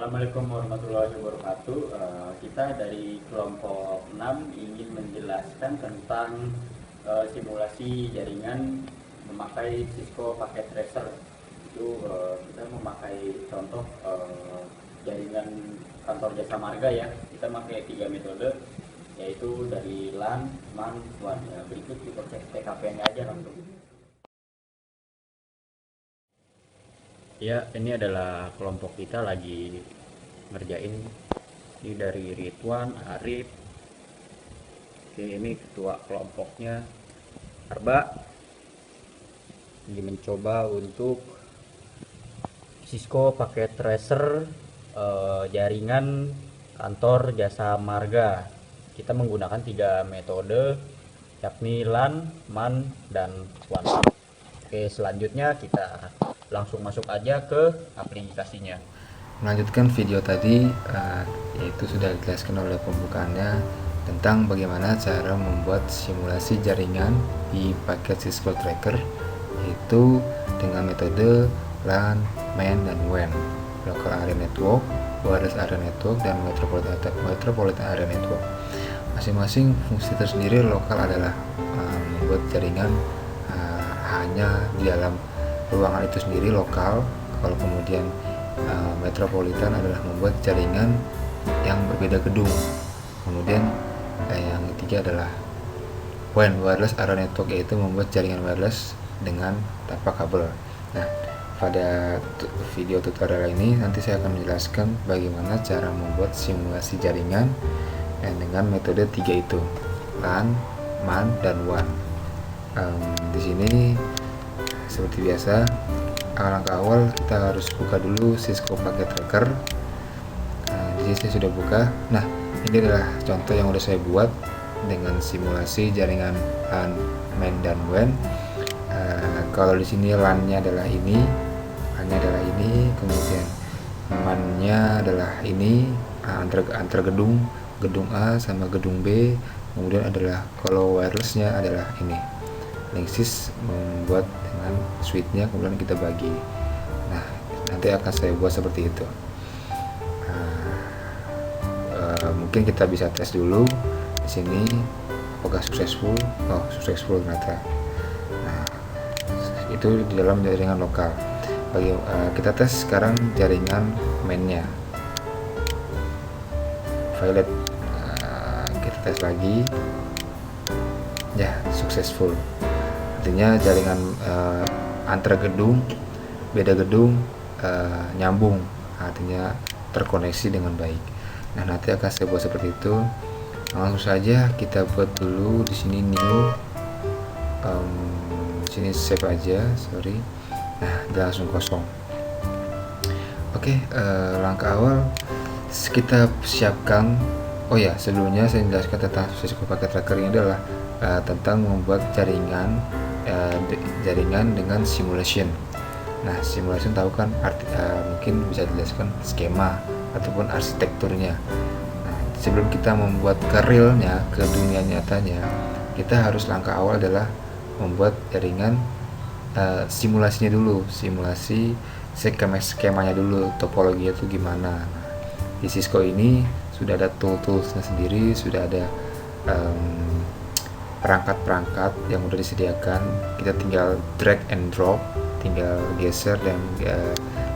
Assalamualaikum warahmatullahi wabarakatuh. Kita dari kelompok 6 ingin menjelaskan tentang simulasi jaringan memakai Cisco Packet Tracer. Itu kita memakai contoh jaringan kantor jasa marga ya. Kita pakai 3 metode, yaitu dari LAN, MAN, WAN. Ya, berikut kita cek TKP-nya aja langsung. Ya, ini adalah kelompok kita lagi ngerjain. Ini dari Ridwan, Arif. Oke, ini ketua kelompoknya, Arba. Ini mencoba untuk Cisco Packet Tracer jaringan kantor jasa marga. Kita menggunakan 3 metode, yakni LAN, MAN, dan WAN. Oke, selanjutnya kita langsung masuk aja ke aplikasinya. Melanjutkan video tadi, yaitu sudah dijelaskan oleh pembukaannya tentang bagaimana cara membuat simulasi jaringan di paket Cisco Tracker, yaitu dengan metode LAN, MAN, dan WAN, Local Area Network, Wireless Area Network, dan Metropolitan Area Network. Masing-masing fungsi tersendiri. Lokal adalah membuat jaringan hanya di dalam ruangan itu sendiri, lokal. Kalau kemudian metropolitan adalah membuat jaringan yang berbeda gedung. Kemudian yang ketiga adalah WAN, Wireless Area Network, yaitu membuat jaringan wireless dengan tanpa kabel. Nah, pada video tutorial ini nanti saya akan menjelaskan bagaimana cara membuat simulasi jaringan dengan metode 3 itu, LAN, MAN, dan WAN. Di sini seperti biasa, langkah awal kita harus buka dulu Cisco Packet Tracker. Di sini saya sudah buka. Nah, ini adalah contoh yang sudah saya buat dengan simulasi jaringan LAN, MAN, dan WAN. Kalau di sini LAN-nya adalah ini, MAN-nya adalah ini, kemudian MAN-nya adalah ini, antar gedung A sama gedung B. Kemudian adalah kalau wireless-nya adalah ini. Linksys membuat dengan switch-nya, kemudian kita bagi. Nah, nanti akan saya buat seperti itu. Mungkin kita bisa tes dulu di sini apakah successful. Oh, successful ternyata. Nah, itu di dalam jaringan lokal. Kita tes sekarang jaringan main-nya. Violet. Kita tes lagi. Ya, successful. Artinya jaringan antar gedung, beda gedung, nyambung, artinya terkoneksi dengan baik. Nah, nanti akan saya buat seperti itu. Langsung saja kita buat dulu di sini new, di sini save aja, sorry. Nah, dia langsung kosong. Oke, langkah awal kita siapkan. Oh ya, sebelumnya saya jelaskan tentang Cisco Packet Tracker ini adalah tentang membuat jaringan dengan simulation. Nah, simulation tahu kan mungkin bisa dijelaskan skema ataupun arsitekturnya. Nah, sebelum kita membuat ke realnya, ke dunia nyatanya, kita harus langkah awal adalah membuat jaringan simulasinya dulu, simulasi skemanya dulu, topologinya itu gimana. Nah, di Cisco ini sudah ada toolsnya sendiri, sudah ada perangkat-perangkat yang udah disediakan. Kita tinggal drag and drop, tinggal geser dan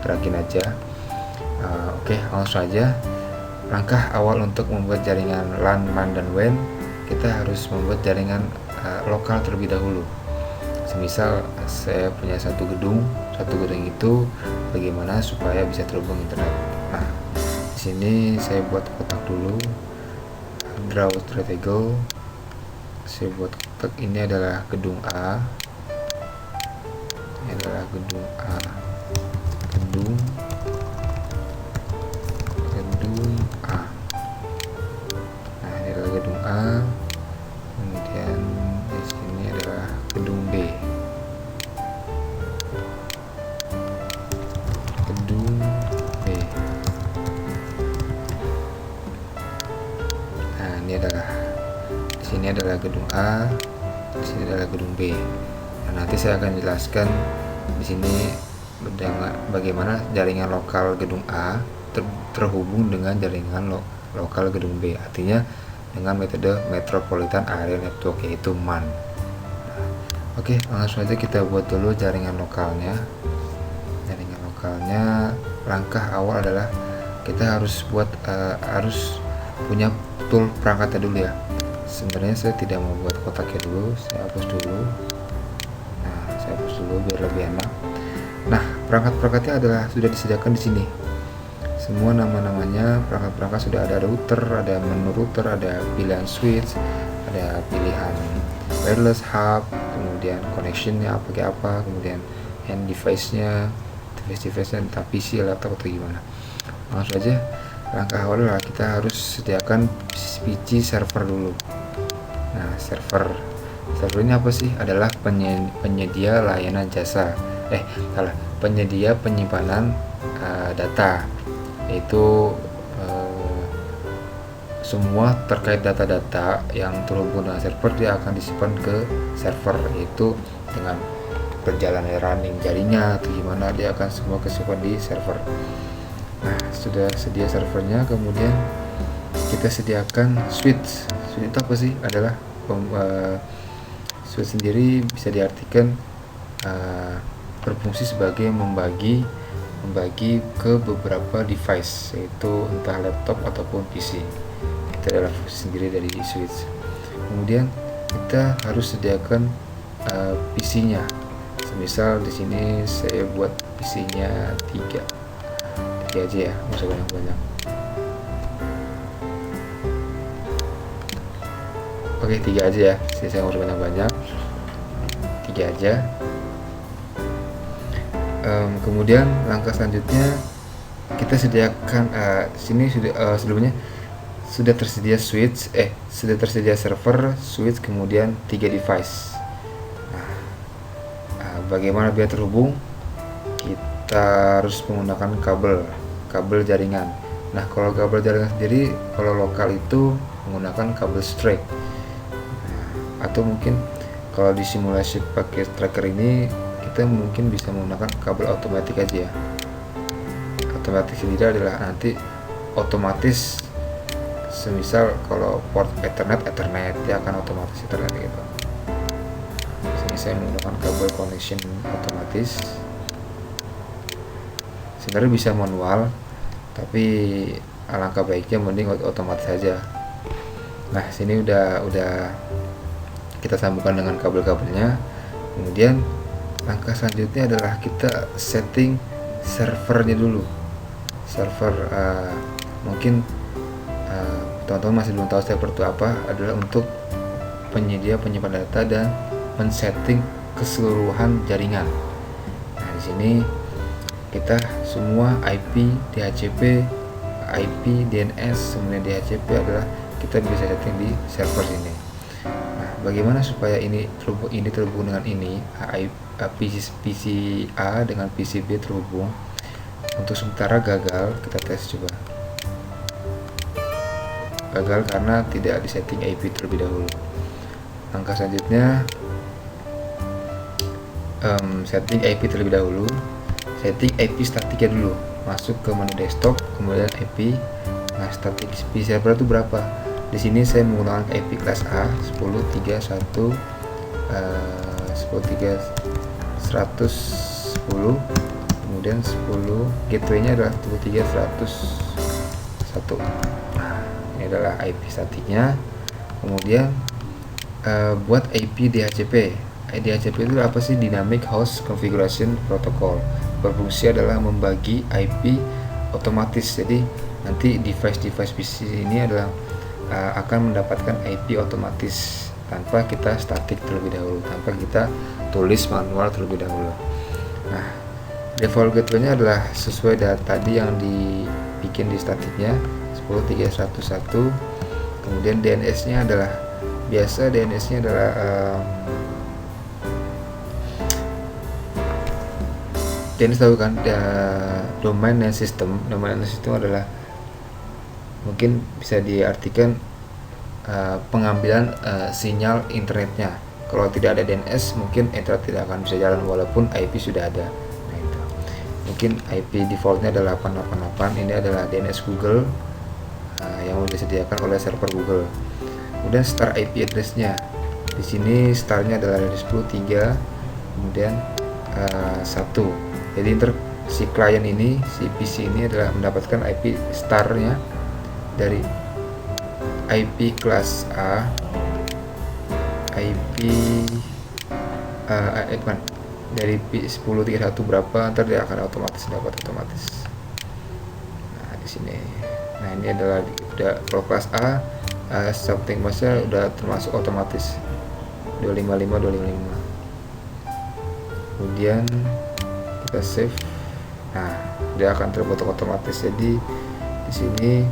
gerakin aja. Oke, langsung saja. Langkah awal untuk membuat jaringan LAN, MAN, dan WAN, kita harus membuat jaringan lokal terlebih dahulu. Semisal saya punya satu gedung itu bagaimana supaya bisa terhubung internet. Nah, di sini saya buat kotak dulu, draw triangle. Saya buat kotak, ini adalah gedung A, ini adalah gedung A, gedung A. Nah, ini adalah gedung A. Kemudian di sini adalah gedung B, gedung B. Nah, ini adalah sini adalah gedung A, di sini adalah gedung B. Nah, nanti saya akan jelaskan di sini bagaimana jaringan lokal gedung A terhubung dengan jaringan lokal gedung B, artinya dengan metode Metropolitan Area Network, yaitu MAN. Oke, langsung saja kita buat dulu jaringan lokalnya. Jaringan lokalnya, langkah awal adalah kita harus punya tool perangkatnya dulu ya. Sebenarnya saya tidak mau buat kotaknya dulu, saya hapus dulu. Nah, saya hapus dulu biar lebih enak. Nah, perangkat-perangkatnya adalah sudah disediakan di sini. Semua nama-namanya, perangkat-perangkat sudah ada router, ada menu router, ada pilihan switch, ada pilihan wireless hub, kemudian connectionnya pakai apa, kemudian hand device-nya, entah PC, laptop atau gimana. Langsung aja, langkah awal adalah kita harus sediakan PC server dulu. Nah, server ini apa sih? Adalah penyedia layanan jasa, penyedia penyimpanan data, yaitu semua terkait data-data yang terhubung dengan server dia akan disimpan ke server, yaitu dengan perjalanan running jaringan atau gimana, dia akan semua kesimpan di server. Nah, sudah sedia servernya, kemudian kita sediakan switch. Switch itu apa sih? Adalah switch sendiri bisa diartikan berfungsi sebagai membagi ke beberapa device, yaitu entah laptop ataupun PC. Itu adalah fungsi sendiri dari switch. Kemudian kita harus sediakan PC-nya. Misal di sini saya buat PC-nya 3 aja ya, nggak usah banyak-banyak. Oke, 3 aja ya, saya nggak usah banyak-banyak, 3 aja. Kemudian langkah selanjutnya kita sediakan sini sebelumnya sudah tersedia server, switch, kemudian 3 device. Bagaimana biar terhubung? Kita harus menggunakan kabel jaringan. Nah, kalau kabel jaringan sendiri, kalau lokal itu menggunakan kabel straight. Atau mungkin kalau di simulasi pakai tracker ini, kita mungkin bisa menggunakan kabel otomatis aja ya. Otomatis sendiri adalah nanti otomatis, semisal kalau port Ethernet dia akan otomatis Ethernet gitu. Sini saya menggunakan kabel connection otomatis. Sebenarnya bisa manual, tapi alangkah baiknya mending otomatis saja. Nah, sini udah kita sambungkan dengan kabel-kabelnya. Kemudian langkah selanjutnya adalah kita setting servernya dulu. Server mungkin teman-teman masih belum tahu server itu apa, adalah untuk penyedia penyimpan data dan men-setting keseluruhan jaringan. Nah, di sini kita semua IP, DHCP, IP, DNS, kemudian DHCP adalah kita bisa setting di server sini. Nah, bagaimana supaya ini terhubung dengan ini, PC A dengan PC B terhubung? Untuk sementara gagal, kita tes coba. Gagal karena tidak disetting IP terlebih dahulu. Langkah selanjutnya setting IP terlebih dahulu. Setting IP statiknya dulu, masuk ke menu desktop, kemudian IP. Nah, statik IP server itu berapa? Di sini saya menggunakan IP kelas A 10.3.1 10.3.110, kemudian 10 gateway-nya adalah 10.3.101. Nah, ini adalah IP statiknya. Kemudian buat IP DHCP. DHCP itu apa sih? Dynamic Host Configuration Protocol. Berfungsi adalah membagi IP otomatis. Jadi nanti device PC ini adalah akan mendapatkan IP otomatis tanpa kita statik terlebih dahulu, tanpa kita tulis manual terlebih dahulu. Nah, default gateway-nya adalah sesuai dari tadi yang dibikin di statiknya 10.3.1.1. Kemudian DNS-nya adalah biasa, DNS-nya adalah DNS tahu kan, domain name system. Domain name system adalah mungkin bisa diartikan pengambilan sinyal internetnya. Kalau tidak ada DNS, mungkin internet tidak akan bisa jalan walaupun IP sudah ada. Nah, itu. mungkin IP defaultnya adalah 888. Ini adalah DNS Google yang sudah disediakan oleh server Google. Kemudian star IP addressnya, di sini startnya adalah dari 10.3, kemudian 1. Jadi si klien ini, si PC ini adalah mendapatkan IP startnya dari IP kelas A, IP dari 10.31 berapa, ntar dia akan dapat otomatis. Nah di sini, nah ini adalah udah kalau kelas A, something masnya udah termasuk otomatis 255. Kemudian kita save, nah dia akan terbuat otomatis. Jadi di sini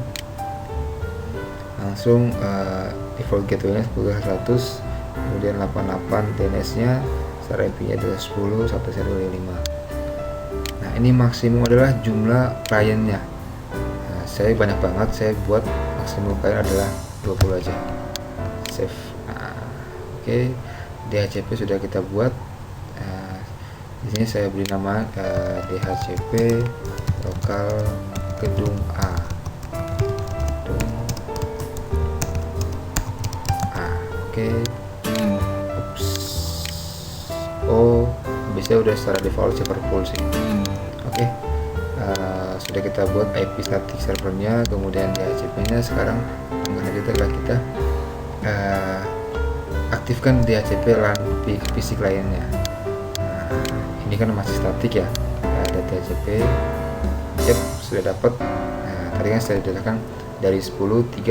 langsung default gateway-nya 10.100, kemudian 88 DNS-nya, star IP-nya adalah 10 sampai 125. Nah ini maksimum adalah jumlah kliennya. Nah, saya banyak banget, saya buat maksimum klien adalah 20 aja. Save. Nah, oke. DHCP sudah kita buat. Di sini saya beri nama DHCP lokal gedung A. Oke. Oh, biasanya udah secara default server pool sih. Oke. Sudah kita buat IP static servernya, kemudian DHCP-nya. Sekarang selanjutnya adalah kita aktifkan DHCP LAN PC kliennya. Ini kan masih statik ya, ada DHCP. Yep, sudah dapat. Tadi kan saya jelaskan dari 10.31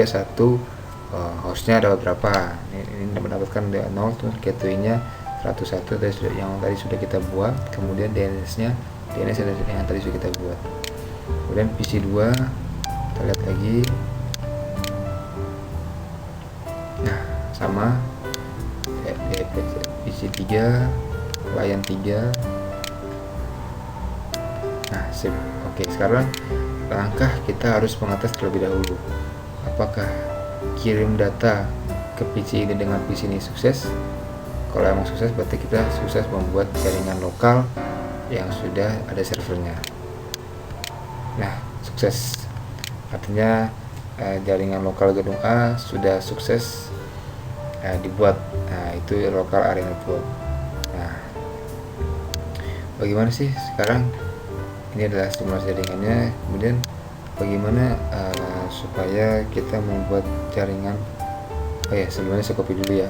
hostnya ada berapa. Ini mendapatkan 0 tuh, gateway-nya 101 yang tadi sudah kita buat. Kemudian DNS yang tadi sudah kita buat. Kemudian PC 2 kita lihat lagi. Nah sama PC 3, klien 3. Nah sip. Oke, sekarang langkah kita harus mengetes terlebih dahulu apakah kirim data ke PC ini dengan PC ini sukses. Kalau emang sukses, berarti kita sukses membuat jaringan lokal yang sudah ada servernya. Nah sukses, artinya jaringan lokal gedung A sudah sukses dibuat. Nah itu lokal area network. Nah bagaimana sih sekarang, ini adalah simulasi jaringannya. Kemudian bagaimana supaya kita membuat jaringan. Oh ya, sebelumnya saya copy dulu ya.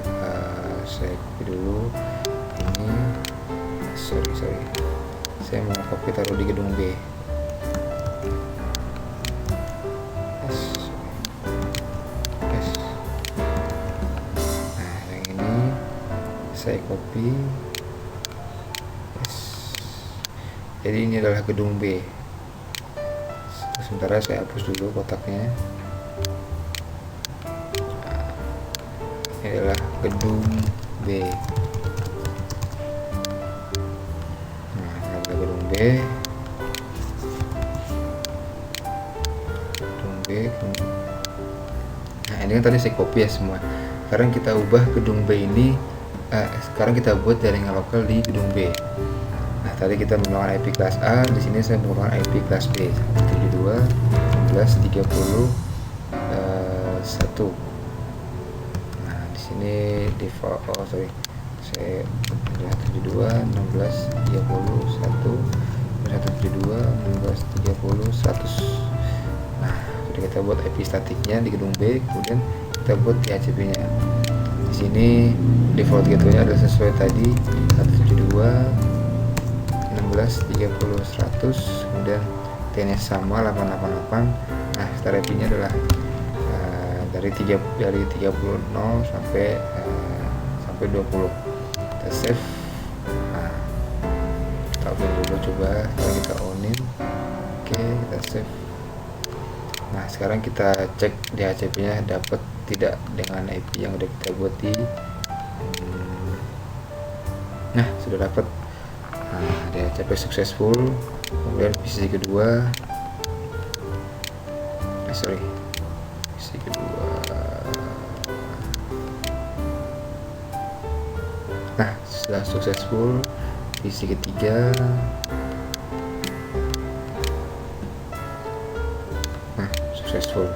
Saya copy dulu ini. Sorry, saya mau copy taruh di gedung B. Nah yang ini saya copy. Jadi ini adalah gedung B. Sementara saya hapus dulu kotaknya. Ini adalah gedung B. Nah, ini adalah gedung B. Gedung B. Nah, ini kan tadi saya copy ya semua. Sekarang kita ubah gedung B ini. Sekarang kita buat jaringan lokal di gedung B. Nah, tadi kita menggunakan IP kelas A. Di sini saya menggunakan IP kelas B. 72 16 30 1. Ini default, saya 72 16 30 1 172 16 30 100. Nah sudah kita buat IP statiknya di gedung B. Kemudian kita buat DHCP-nya. Di sini default gateway-nya adalah sesuai tadi 172 16 30 100. Kemudian DNS sama 888. Nah star IP-nya adalah dari 30 sampai 20. Kita save. Nah, kita open dulu, coba sekarang kita onin. Oke, kita save. Nah sekarang kita cek DHCP nya dapat tidak dengan IP yang udah kita buat di nah sudah dapat. Nah DHCP successful. Kemudian PC kedua PC kedua. Nah sudah successful. PC ketiga. successful.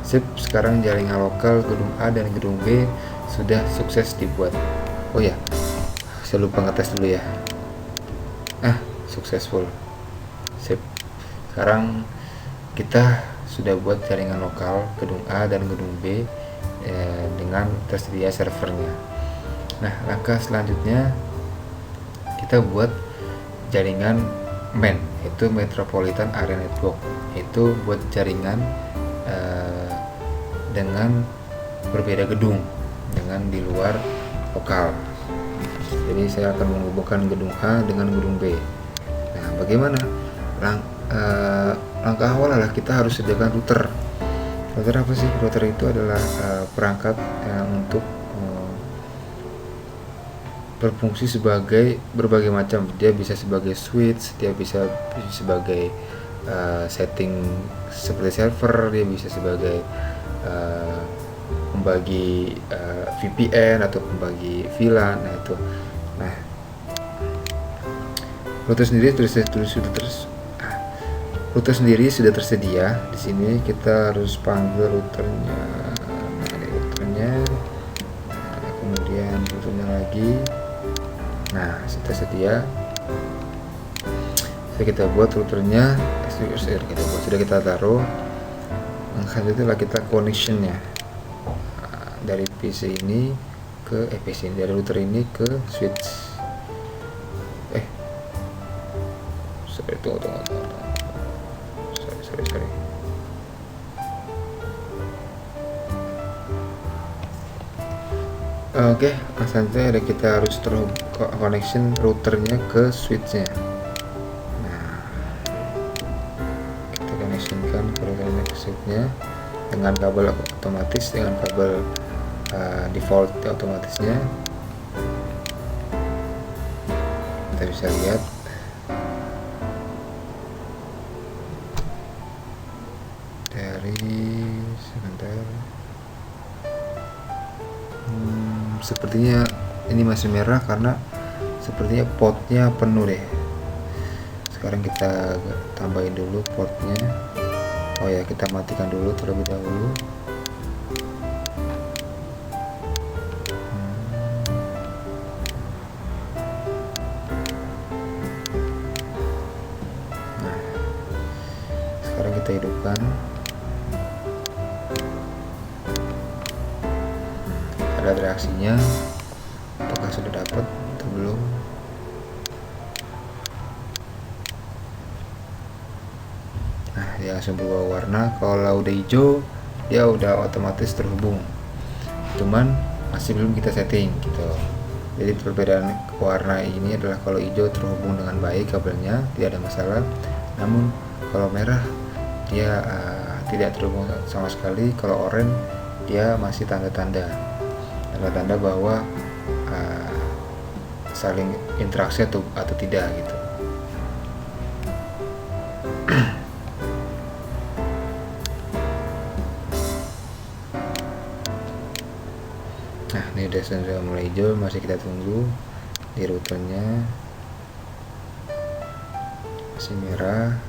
Sip, sekarang jaringan lokal gedung A dan gedung B sudah sukses dibuat. Oh ya, saya lupa ngetes dulu ya. Successful. Sip. Sekarang kita sudah buat jaringan lokal gedung A dan gedung B dengan tersedia servernya. Nah, langkah selanjutnya kita buat jaringan MAN, yaitu Metropolitan Area Network, itu buat jaringan dengan berbeda gedung, dengan di luar lokal. Jadi saya akan menghubungkan gedung A dengan gedung B. Nah, bagaimana? Langkah awal adalah kita harus sediakan router. Router apa sih? Router itu adalah perangkat untuk berfungsi sebagai berbagai macam. Dia bisa sebagai switch, dia bisa sebagai setting seperti server, dia bisa sebagai membagi VPN atau membagi VLAN. Nah, router sendiri sudah tersedia. Di sini kita harus panggil routernya. Kemudian routernya lagi. Nah, sudah sedia. Kita buat routernya, sudah kita taruh. Selanjutnya kita connectionnya dari PC ini ke PC ini, dari router ini ke switch. Tunggu. Sorry. Oke, selanjutnya kita harus connection routernya ke switchnya. Nah, kita connectionkan ke routernya ke switchnya dengan kabel otomatis, dengan kabel default otomatisnya. Kita bisa lihat sepertinya ini masih merah karena sepertinya portnya penuh deh. Sekarang kita tambahin dulu portnya. Oh ya, kita matikan dulu terlebih dahulu. Nah, sekarang kita hidupkan. Ada reaksinya, apakah sudah dapat atau belum? Nah, dia langsung berubah warna. Kalau udah hijau, dia udah otomatis terhubung. Cuman masih belum kita setting gitu. Jadi perbedaan warna ini adalah kalau hijau terhubung dengan baik kabelnya, tidak ada masalah. Namun kalau merah dia tidak terhubung sama sekali. Kalau oranye dia masih tanda-tanda bahwa saling interaksi atau tidak gitu. Nah, ini sudah mulai hijau, masih kita tunggu. Di routernya masih merah.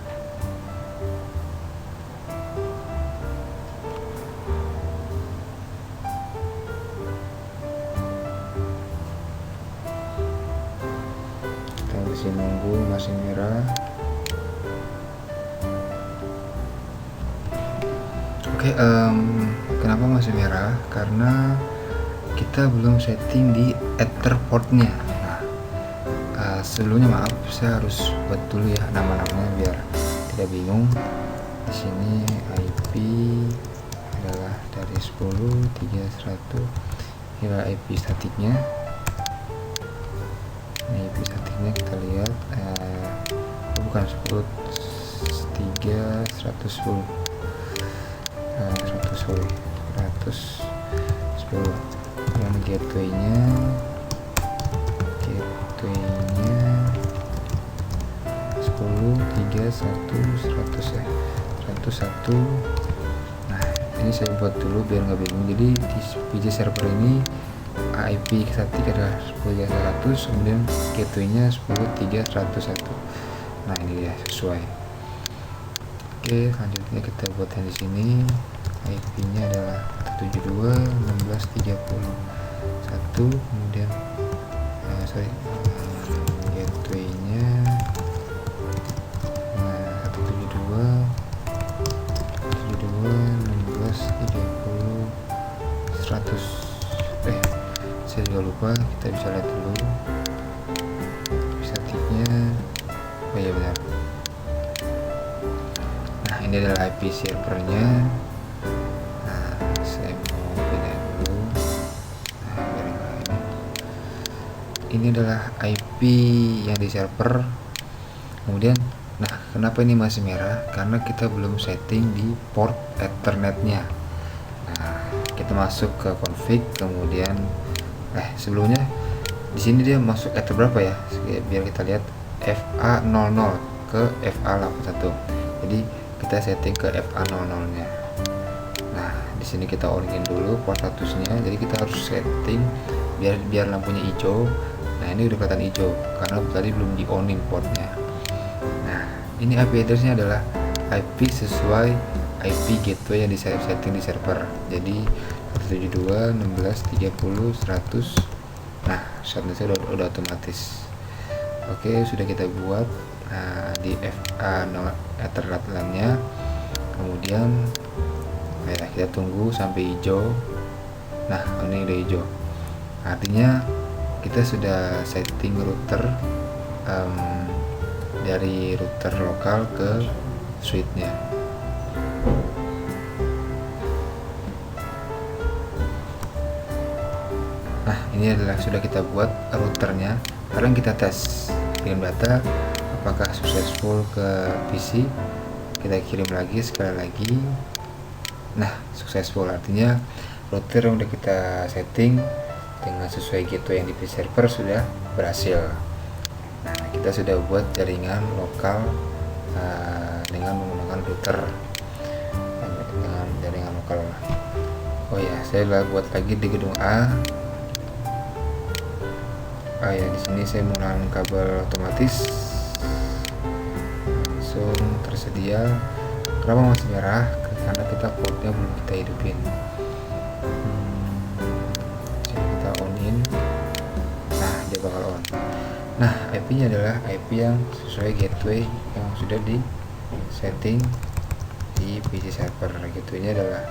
Masih nunggu, masih merah. Oke, kenapa masih merah? Karena kita belum setting di ether portnya. Nah, sebelumnya maaf, saya harus buat dulu ya nama-namanya biar tidak bingung. Di sini IP adalah dari 10.3.1 inilah IP statiknya. Ini IP statiknya kita lihat bukan 10.3.110 110 dan gateway-nya 10.3.1.100 ya, 101. Nah, ini saya buat dulu biar nggak bingung. Jadi di PJ server ini IP statik adalah 10.3.100, kemudian gateway-nya 10.3.101. Nah, ini ya sesuai. Oke, selanjutnya kita buat yang di sini. IP-nya adalah 172.16.30.1, kemudian gateway-nya 172.16.30.100. Saya juga lupa, kita bisa lihat dulu statiknya. Oh iya benar. Nah, ini adalah IP servernya. Nah, saya mau pindah dulu. Nah, biar ini adalah IP yang di server. Kemudian, nah kenapa ini masih merah? Karena kita belum setting di port Ethernetnya. Nah, kita masuk ke config, kemudian sebelumnya di sini dia masuk ether berapa ya? Biar kita lihat FA00 ke FA81. Jadi kita setting ke FA00 nya. Nah, di sini kita on-in dulu port statusnya. Jadi kita harus setting biar lampunya hijau. Nah, ini udah kelihatan hijau karena tadi belum di on-in portnya. Nah, ini IP address-nya adalah IP sesuai IP gateway yang di setting di server. Jadi 172.16.30.100. Nah, shortness-nya udah otomatis. Oke, sudah kita buat. Nah, di FA0 Ethernet LAN-nya. Kemudian kita tunggu sampai hijau. Nah, ini udah hijau. Artinya kita sudah setting router dari router lokal ke switch-nya. Nah, ini adalah sudah kita buat routernya. Sekarang kita tes kirim data apakah successful ke PC. Kita kirim lagi sekali lagi. Nah, successful, artinya router yang udah kita setting dengan sesuai gateway yang di PC server sudah berhasil. Nah, kita sudah buat jaringan lokal dengan menggunakan router dengan jaringan lokal. Oh ya, saya buat lagi di gedung A. Ya, di sini saya menggunakan kabel otomatis langsung tersedia. Kenapa masih merah? Karena kita portnya belum kita hidupin. Jadi kita on-in. Nah, dia bakal on. Nah, IP-nya adalah IP yang sesuai gateway yang sudah di setting di PC server. Gateway-nya adalah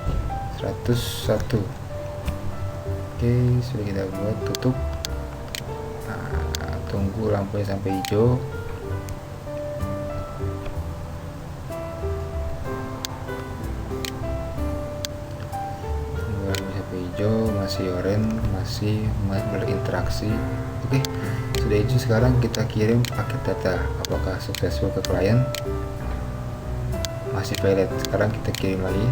101. Oke, sudah kita buat, tutup. Tunggu lampunya sampai hijau. Tunggu lampunya sampai hijau, masih oranye, masih berinteraksi. Oke, sudah hijau. Sekarang kita kirim paket data. Apakah successful ke klien? Masih valid. Sekarang kita kirim lagi.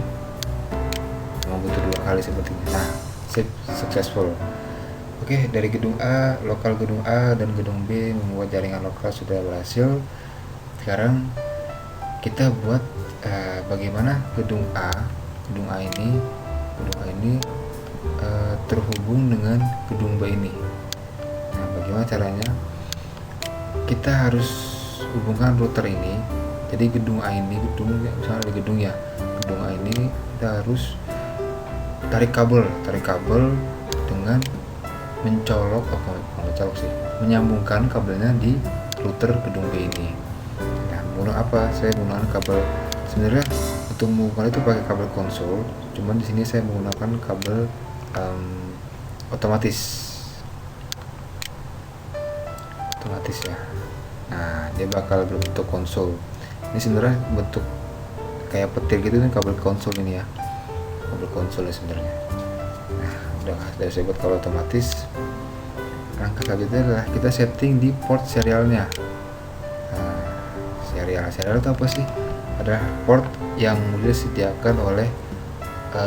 Memang butuh 2 kali sepertinya. Nah, successful. Oke, dari gedung A, lokal gedung A dan gedung B membuat jaringan lokal sudah berhasil. Sekarang kita buat bagaimana gedung A ini terhubung dengan gedung B ini. Nah, bagaimana caranya? Kita harus hubungkan router ini. Jadi gedung A ini, misalnya ada gedung A ini kita harus tarik kabel dengan menyambungkan kabelnya di router gedung B ini. Nah, menggunakan apa? Saya menggunakan kabel. Sebenarnya untuk menghubungkan itu pakai kabel konsol, cuman di sini saya menggunakan kabel otomatis ya. Nah, dia bakal berbentuk konsol. Ini sebenarnya bentuk kayak petir gitu nih, kabel konsol ini ya. Kabel konsol ya sebenarnya. Udah saya buat kabel otomatis. Langkah selanjutnya adalah kita setting di port serialnya. Serial itu apa sih? Adalah port yang disediakan oleh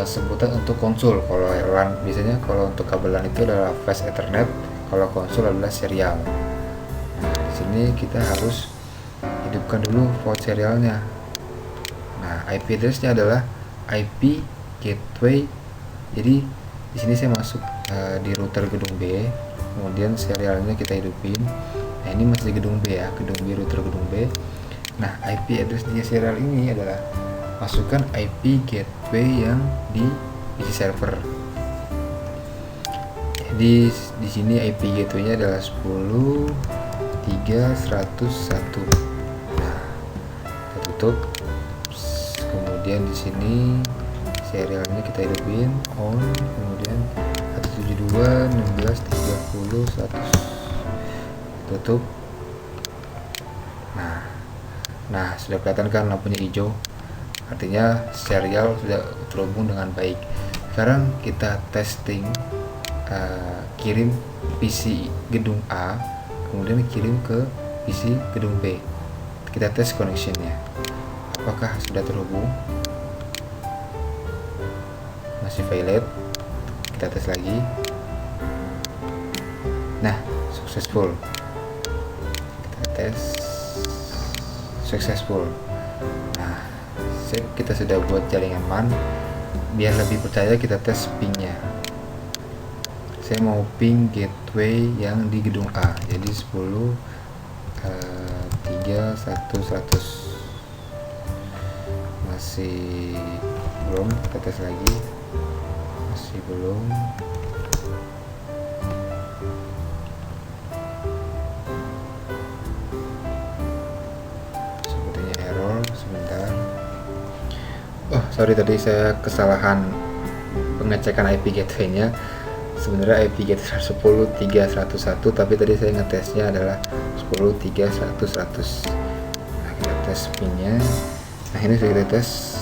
sebutan untuk konsol. Kalau LAN biasanya, kalau untuk kabel LAN itu adalah fast Ethernet, kalau konsol adalah serial. Nah, di sini kita harus hidupkan dulu port serialnya. Nah, IP address-nya adalah IP gateway. Jadi di sini saya masuk di router gedung B, kemudian serialnya kita hidupin. Nah, ini masih di gedung B ya, gedung B, router gedung B. Nah, IP address di serial ini adalah masukkan IP gateway yang di PC server. Jadi di sini IP gateway-nya adalah 10.3.101. Nah, kita tutup. Kemudian di sini serialnya kita hidupin on, kemudian 172.16.30.100 tutup. Nah, sudah kelihatan kan lampunya hijau, artinya serial sudah terhubung dengan baik. Sekarang kita testing, kirim PC gedung A, kemudian kirim ke PC gedung B. Kita tes connectionnya, apakah sudah terhubung. Masih valid, kita tes lagi. Nah, successful. Kita tes successful. Nah, kita sudah buat jaringan MAN. Biar lebih percaya, kita tes pingnya. Saya mau ping gateway yang di gedung A, jadi 10.3.100. Masih belum, kita tes lagi. Masih belum. Sepertinya error. Sebentar. Oh, sorry, tadi saya kesalahan pengecekan IP gateway-nya. Sebenarnya IP gateway 10.3.101, tapi tadi saya ngetesnya adalah 10.3.100. Nah, kita tes pinnya. Nah, ini sudah kita tes.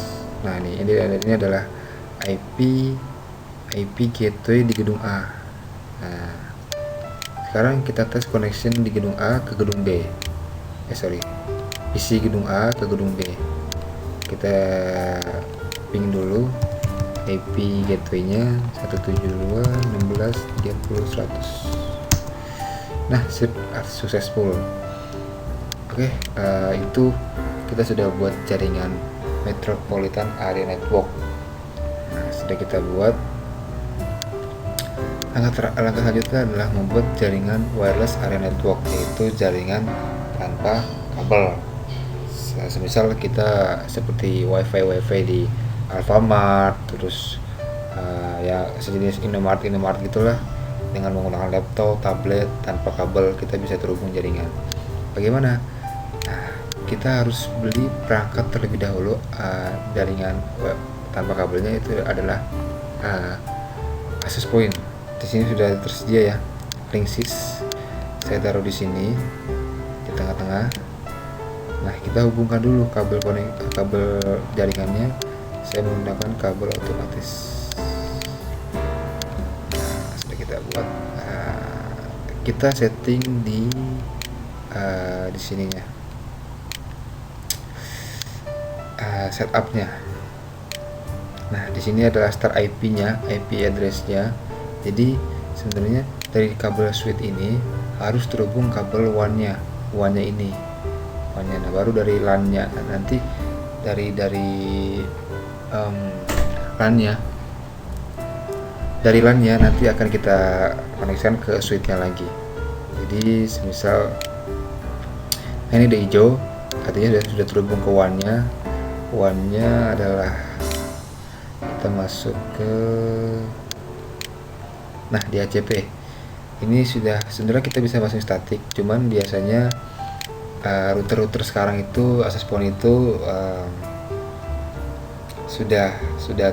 Nah, ini adalah IP gateway di gedung A. Nah, sekarang kita tes connection di gedung A ke gedung B. PC gedung A ke gedung B. Kita ping dulu IP gateway-nya 172.16.30.100. Nah, successful. Oke, itu kita sudah buat jaringan Metropolitan Area Network. Nah, sudah kita buat. Langkah selanjutnya adalah membuat jaringan wireless area network, yaitu jaringan tanpa kabel. Semisal kita seperti wifi di Alfamart, terus ya sejenis Indomart gitulah, dengan menggunakan laptop, tablet tanpa kabel kita bisa terhubung jaringan. Bagaimana? Nah, kita harus beli perangkat terlebih dahulu. Jaringan web tanpa kabelnya itu adalah access point. Di sini sudah tersedia ya, Linksys. Saya taruh di sini di tengah-tengah. Nah, kita hubungkan dulu kabel jaringannya. Saya menggunakan kabel otomatis. Nah, sudah kita buat. Kita setting di sininya, setupnya. Nah, di sini adalah start IP-nya, IP address-nya. Jadi sebenarnya dari kabel switch ini harus terhubung kabel WAN-nya ini. Nah, baru dari LAN-nya. Nanti dari LAN-nya nanti akan kita koneksikan ke switch-nya lagi. Jadi semisal ini udah hijau, artinya sudah terhubung ke WAN-nya. WAN-nya adalah kita masuk ke di ACP. Ini sudah, sebenarnya kita bisa masuk statik, cuman biasanya router sekarang itu access point itu sudah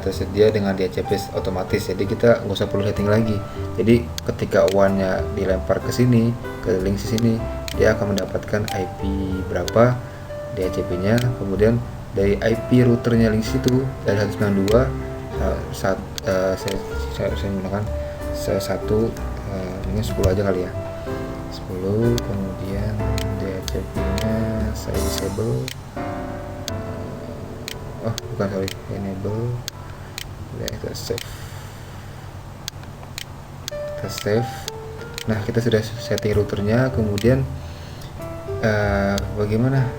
tersedia dengan DHCP otomatis, jadi kita nggak usah perlu setting lagi. Jadi ketika WAN-nya dilempar ke sini, ke link sini, dia akan mendapatkan IP berapa DHCP-nya, kemudian dari IP routernya link situ dari 192 saya menggunakan satu, ini 10 aja kali ya, 10, kemudian DHCP-nya saya disable, enable, ya kita save. Nah, kita sudah setting routernya. Kemudian bagaimana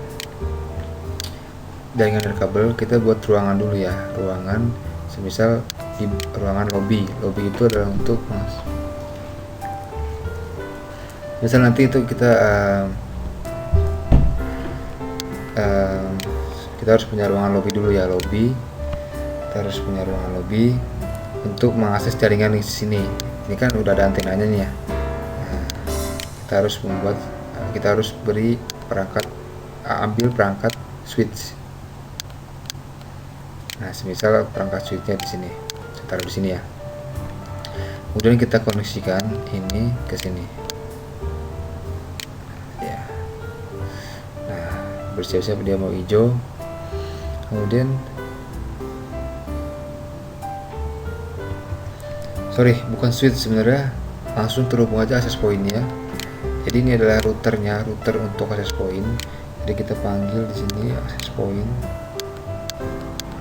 jaringan dan kabel, kita buat ruangan dulu ya, ruangan semisal di ruangan lobby itu adalah untuk misal nanti itu kita kita harus punya ruangan lobby dulu ya, lobby. Kita harus punya ruangan lobby untuk mengakses jaringan di sini. Ini kan udah ada antenanya nih ya. Nah, kita harus beri perangkat, ambil perangkat switch. Nah, semisal perangkat switchnya di sini, saya taruh di sini ya. Kemudian kita koneksikan ini ke sini. Ya. Nah, bersiap-siap dia mau hijau. Kemudian bukan switch sebenarnya, langsung terhubung aja access point-nya. Jadi ini adalah router untuk access point. Jadi kita panggil di sini access point.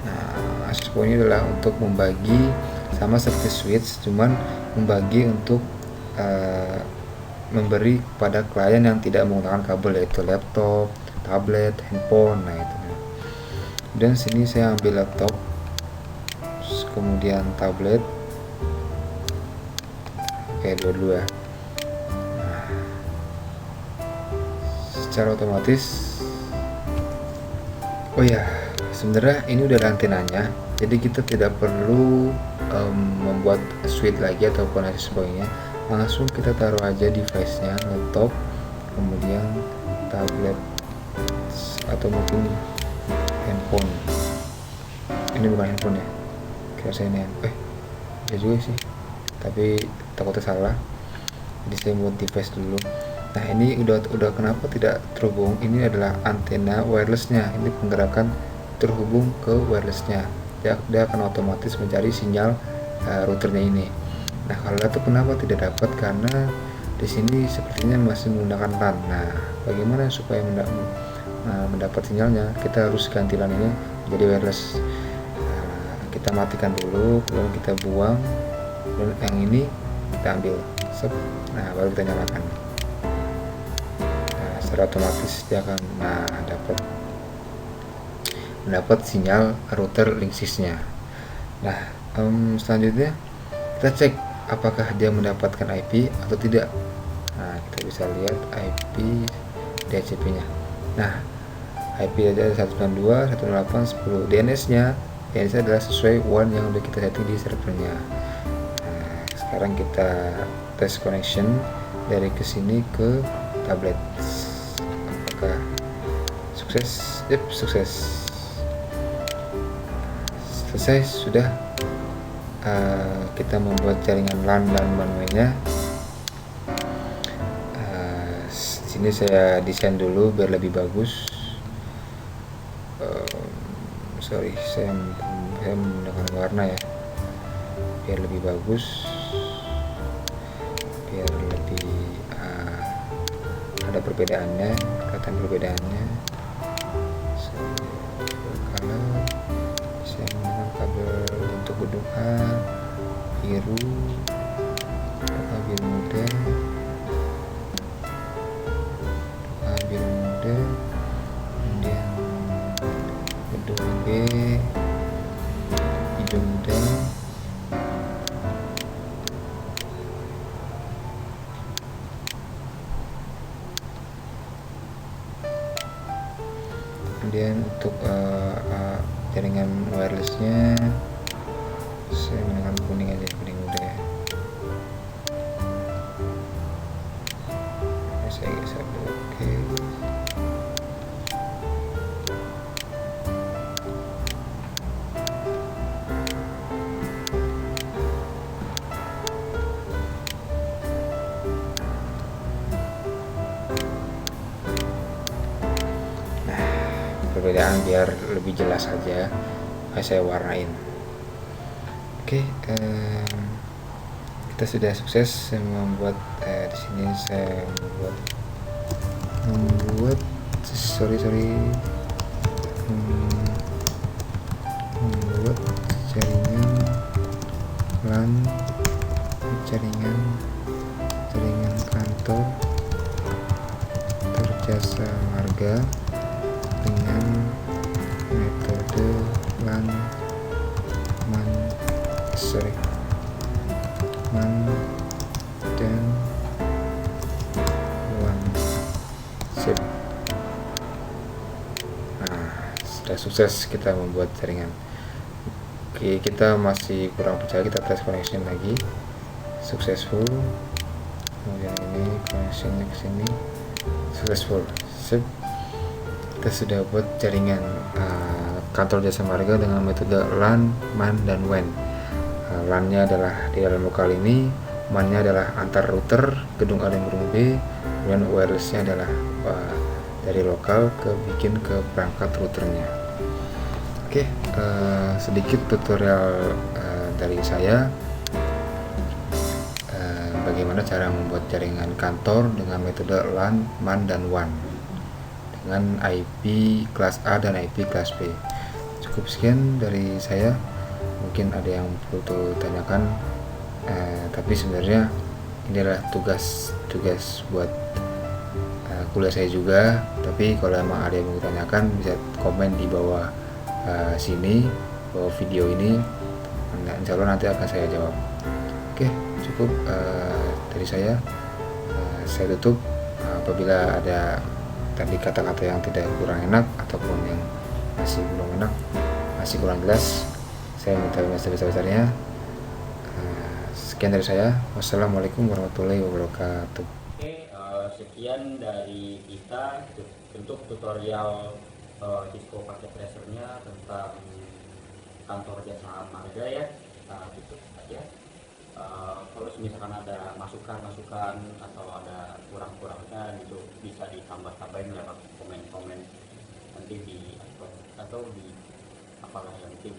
Nah, access point ini adalah untuk membagi, sama seperti switch, cuman membagi untuk memberi pada klien yang tidak menggunakan kabel, yaitu laptop, tablet, handphone. Nah itu. Dan sini saya ambil laptop, kemudian tablet. Oke, dua-dua. Nah, secara otomatis, oh ya, sebenarnya ini udah ada antenanya, jadi kita tidak perlu membuat switch lagi ataupun access point-nya. Langsung kita taruh aja device-nya, laptop, kemudian tablet, atau mungkin handphone. Ini bukan handphone ya, kira saya ini ya juga sih, tapi takutnya salah, jadi saya buat device dulu. Nah, ini udah kenapa tidak terhubung? Ini adalah antena wirelessnya, ini penggerakan terhubung ke wirelessnya. Dia akan otomatis mencari sinyal routernya ini. Nah, kalau itu kenapa tidak dapat? Karena di sini sepertinya masih menggunakan LAN. Nah, bagaimana supaya mendapat sinyalnya? Kita harus ganti LAN ini menjadi wireless. Kita matikan dulu, kemudian kita buang, dan yang ini kita ambil. Nah, baru kita nyalakan. Nah, secara otomatis dia akan mendapat sinyal router Linksys-nya. Nah, selanjutnya kita cek apakah dia mendapatkan IP atau tidak. Nah, kita bisa lihat IP DHCP-nya. Nah, IP ada 192.168.10. DNS-nya adalah sesuai WAN yang udah kita setting di servernya. Nah, sekarang kita test connection dari kesini ke tablet. Apakah sukses? Yep, sukses. Selesai sudah. Kita membuat jaringan LAN dan one-way-nya. Di sini saya desain dulu biar lebih bagus. Saya menggunakan warna ya, biar lebih bagus, biar lebih ada perbedaannya, kelihatan perbedaannya. Kalau saya menggunakan kabel untuk gedung A biru muda, kemudian gedung B hijau muda, kemudian untuk jaringan wirelessnya saya menggunakan kuning aja, kuning muda ya. Saya geser dulu. Oke. Perbedaan biar lebih jelas aja, saya warnain. Oke, kita sudah sukses membuat di sini saya membuat membuat jaringan LAN, jaringan kantor jasa marga dengan metode LAN man dan WAN. Sip. sudah sukses kita membuat jaringan. Oke, kita masih kurang percaya, kita tes connection lagi. Successful. Kemudian ini connectionnya ke sini, successful. Sip. Kita sudah buat jaringan kantor jasa marga dengan metode LAN, MAN, dan WAN. LAN-nya adalah di dalam lokal ini, MAN-nya adalah antar router gedung A dan gedung B, kemudian wireless-nya adalah dari lokal bikin ke perangkat routernya. Oke, sedikit tutorial dari saya bagaimana cara membuat jaringan kantor dengan metode LAN, MAN, dan WAN dengan IP kelas A dan IP kelas B. Cukup sekian dari saya. Mungkin ada yang perlu tanyakan, tapi sebenarnya ini adalah tugas buat kuliah saya juga. Tapi kalau emang ada yang mau ditanyakan, bisa komen di bawah sini, bawah video ini. Insya Allah nanti akan saya jawab. Oke, cukup dari saya. Saya tutup. Apabila ada tadi kata-kata yang tidak kurang enak ataupun yang masih belum enak, masih kurang jelas, saya minta maaf sebesar-besarnya. Sekian dari saya. Wassalamualaikum warahmatullahi wabarakatuh. Oke, sekian dari kita untuk tutorial Cisco Packet Tracer-nya tentang kantor jasa marga ya. Gitu saja. Kalau misalkan ada masukan atau ada kurang-kurangnya gitu, bisa ditambah-tambahin lewat komen-komen nanti di atau di apalah yang penting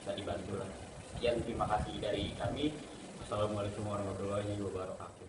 bisa dibantu lah. Sekian, terima kasih dari kami. Assalamualaikum warahmatullahi wabarakatuh.